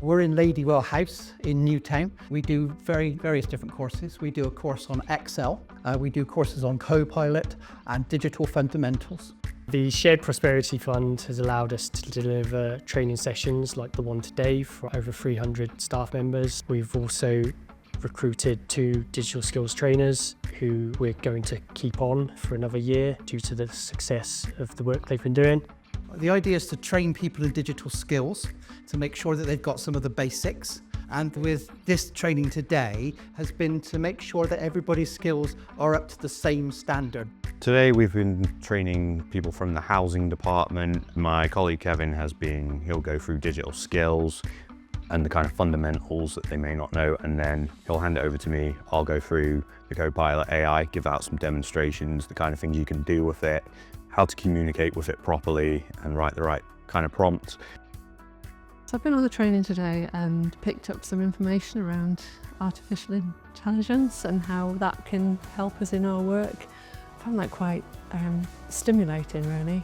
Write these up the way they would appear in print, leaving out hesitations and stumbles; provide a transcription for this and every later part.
We're in Ladywell House in Newtown. We do various different courses. We do a course on Excel, we do courses on Copilot and digital fundamentals. The Shared Prosperity Fund has allowed us to deliver training sessions like the one today for over 300 staff members. We've also recruited 2 digital skills trainers who we're going to keep on for another year due to the success of the work they've been doing. The idea is to train people in digital skills to make sure that they've got some of the basics. And with this training today has been to make sure that everybody's skills are up to the same standard. Today we've been training people from the housing department. My colleague Kevin he'll go through digital skills and the kind of fundamentals that they may not know, and then he'll hand it over to me. I'll go through the Copilot AI, give out some demonstrations, the kind of things you can do with it, how to communicate with it properly and write the right kind of prompts. So I've been on the training today and picked up some information around artificial intelligence and how that can help us in our work. I found that quite stimulating, really.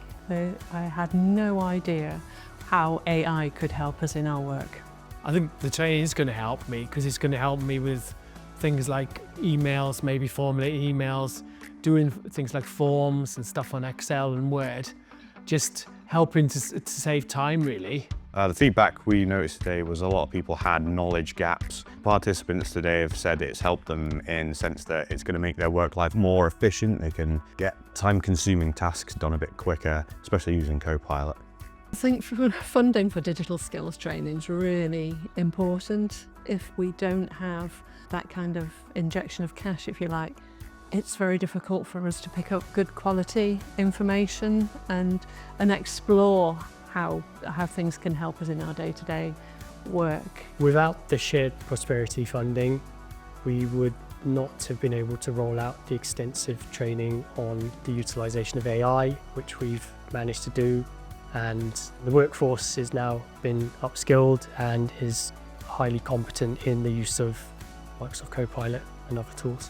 I had no idea how AI could help us in our work. I think the training is going to help me because it's going to help me with things like emails, maybe formulate emails, doing things like forms and stuff on Excel and Word, just helping to save time, really. The feedback we noticed today was a lot of people had knowledge gaps. Participants today have said it's helped them in the sense that it's going to make their work life more efficient. They can get time-consuming tasks done a bit quicker, especially using Copilot. I think funding for digital skills training is really important. If we don't have that kind of injection of cash, if you like, it's very difficult for us to pick up good quality information and explore how things can help us in our day-to-day work. Without the Shared Prosperity funding, we would not have been able to roll out the extensive training on the utilisation of AI, which we've managed to do. And the workforce has now been upskilled and is highly competent in the use of Microsoft Copilot and other tools.